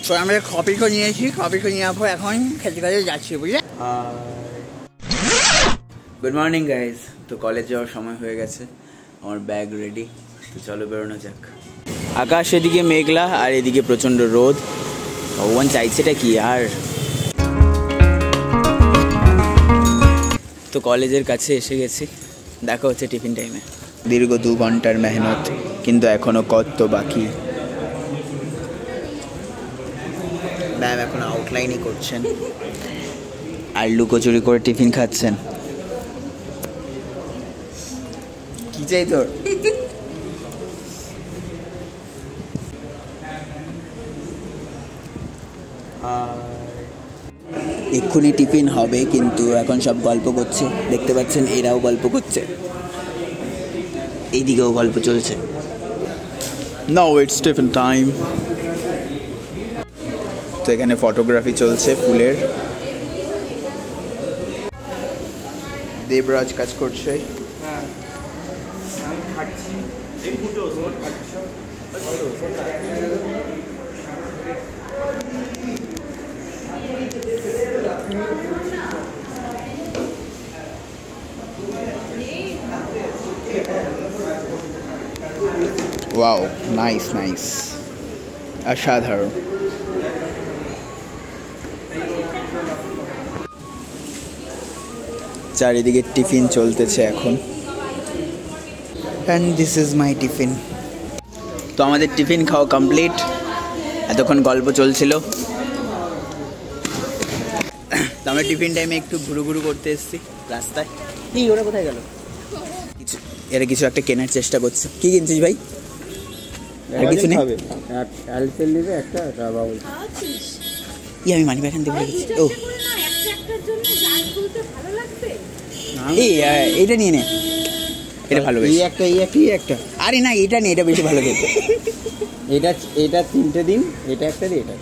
তো আমরা কফি করে নিয়েছি, কফি করে নেওয়ার পর এখন খেতে খেতে যাচ্ছি, বুঝলে। Good morning guys. তো কলেজ যাওয়ার সময় হয়ে গেছে, আমার ব্যাগ রেডি, তো চলো বেরোনো যাক। আকাশ এদিকে মেঘলা আর এদিকে প্রচণ্ড রোদ, ভগবান চাইছেটা কি আর। তো কলেজের কাছে এসে গেছি, দেখা হচ্ছে টিফিন টাইমে। দীর্ঘ 2 ঘন্টার মেহনত, কিন্তু এখনো কত বাকি। ম্যাম এখন আউটলাইনই করছেন আর লুকোচুরি করে টিফিন খাচ্ছেন। কি চাই তোর? এক্ষুনি টিফিন হবে, কিন্তু এখন সব গল্প করছে, দেখতে পাচ্ছেন এরাও গল্প করছে, এইদিকেও গল্প চলছে। Now it's tiffin time. তো এখানে ফটোগ্রাফি চলছে ফুলের, দেবরাজ কাজ করছে। ওয়াও, নাইস নাইস, অসাধারণ। চারিদিকে টিফিন চলতেছে এখন, and this is my tiffin. তো আমাদের টিফিন খাওয়া কমপ্লিট, এতক্ষণ গল্প চলছিল। তো আমরা টিফিন টাইমে একটু ঘুরু করতে এসেছি রাস্তায়। কি ওরা কোথায় গেল? এরা কিছু একটা কেনার চেষ্টা করছে। কি কিনছিস ভাই? আর কিছু নেই? আমি মানি ব্যাগ আনতে ভুলে গেছি। ও এইটা নিয়ে নে, এটা ভালো। একটা আরে না, এটা নেই, এটা বেশি ভালো খেতে। এটা 3টে দিন, এটা একটা দিন, এটা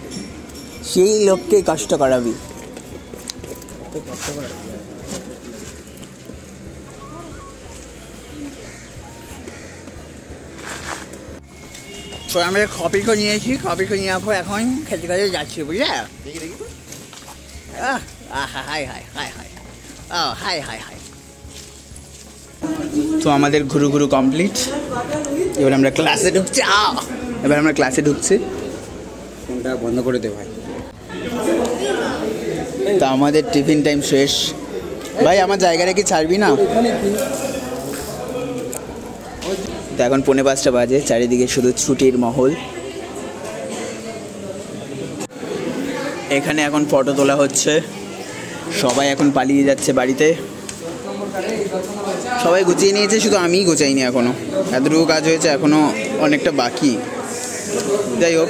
সেই লোককে কষ্ট করাবি। তো আমরা কফি করে নিয়েছি, কফি করে নেওয়ার পর এখন খেতে খেতে যাচ্ছি, বুঝলে। হাই হাই হাই হাই, ও হাই হাই হাই। তো আমাদের ঘুরু কমপ্লিট, এবার আমরা ক্লাসে ঢুকছি। ফোনটা বন্ধ করে দে ভাই। তো আমাদের টিফিন টাইম শেষ। ভাই আমার জায়গাটা কি ছাড়বি না? তো এখন 4:45 বাজে, চারিদিকে শুধু ছুটির মহল। এখানে এখন ফটো তোলা হচ্ছে, সবাই এখন পালিয়ে যাচ্ছে বাড়িতে। সবাই গুছিয়ে নিয়েছে, শুধু আমিই গোছাইনি এখনো। এতটুকু কাজ হয়েছে, এখনো অনেকটা বাকি। যাই হোক,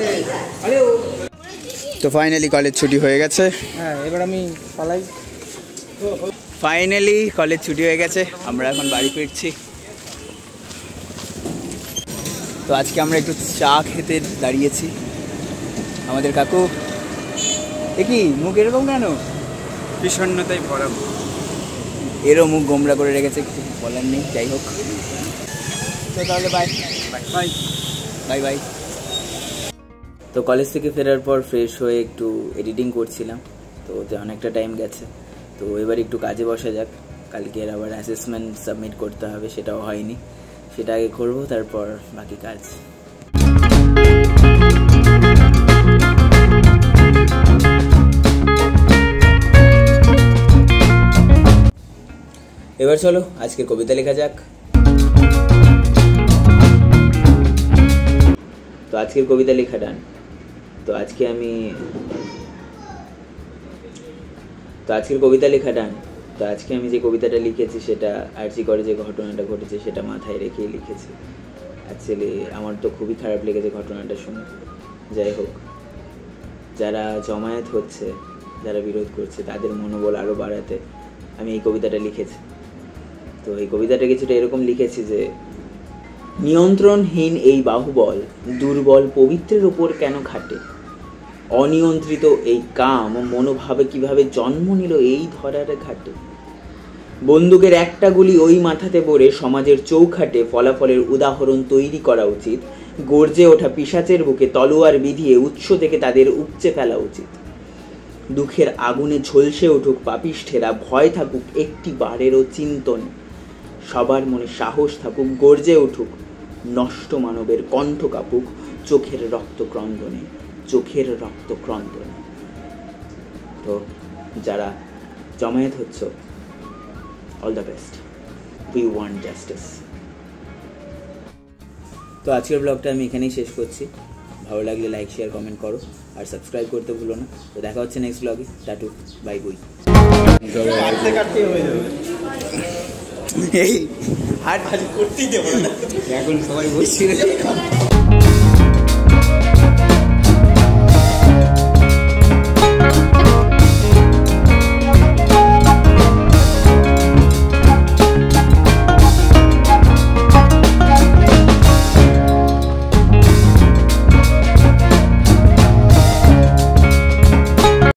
তো ফাইনালি কলেজ ছুটি হয়ে গেছে। এবার আমি পালাই। ফাইনালি কলেজ ছুটি হয়ে গেছে, আমরা এখন বাড়ি ফিরছি। তো আজকে আমরা একটু চা খেতে দাঁড়িয়েছি। আমাদের কাকু, কি মুখ এরকম কেন? বিষণ্ণতায় ভরা। এরও মুখ গোমরা করে রেখেছে, কিছু বলার নেই। যাই হোক, তো তাহলে বাই বাই বাই বাই। তো কলেজ থেকে ফেরার পর ফ্রেশ হয়ে একটু এডিটিং করছিলাম, তো ওতে অনেকটা টাইম গেছে। তো এবার একটু কাজে বসা যাক। কালকে আবার অ্যাসেসমেন্ট সাবমিট করতে হবে, সেটাও হয়নি, সেটা আগে করবো, তারপর বাকি কাজ। এবার চলো আজকে কবিতা লেখা যাক। তো আজকের কবিতা লেখা ডান। তো আজকের কবিতা লেখা ডান। তো আজকে আমি যে কবিতাটা লিখেছি সেটা আরজি করে যে ঘটনাটা ঘটেছে সেটা মাথায় রেখেই লিখেছি। অ্যাকচুয়ালি আমার তো খুবই খারাপ লেগেছে ঘটনাটা শুনে। যাই হোক, যারা জমায়েত হচ্ছে, যারা বিরোধ করছে, তাদের মনোবল আরও বাড়াতে আমি এই কবিতাটা লিখেছি। তো এই কবিতাটা কিছুটা এরকম লিখেছি যে, নিয়ন্ত্রণহীন এই বাহুবল দুর্বল পবিত্রের ওপর কেন খাটে? অনিয়ন্ত্রিত এই কাম মনোভাবে কিভাবে জন্ম নিল এই ধরার ঘাটে? বন্দুকের একটা গুলি ওই মাথাতে পড়ে সমাজের চৌখাটে ফলাফলের উদাহরণ তৈরি করা উচিত। গর্জে ওঠা পিশাচের বুকে তলোয়ার বিধিয়ে উৎস থেকে তাদের উপচে ফেলা উচিত। দুঃখের আগুনে ঝলসে উঠুক পাপিষ্ঠেরা, ভয় থাকুক একটি বারেরও চিন্তনে, সবার মনে সাহস থাকুক, গর্জে উঠুক নষ্ট মানবের কণ্ঠ কাঁপুক চোখের রক্তক্রন্দনে, চোখের রক্তক্রন্দনে। তো যারা জমায়েত হচ্ছ, all the best, we want justice. তো আজকের ব্লগটা আমি এখানেই শেষ করছি। ভালো লাগলে লাইক শেয়ার কমেন্ট করো আর সাবস্ক্রাইব করতে ভুলো না। তো দেখা হচ্ছে নেক্সট ব্লগে। টাটু, বাই বুই। এই এখন সবাই বসছি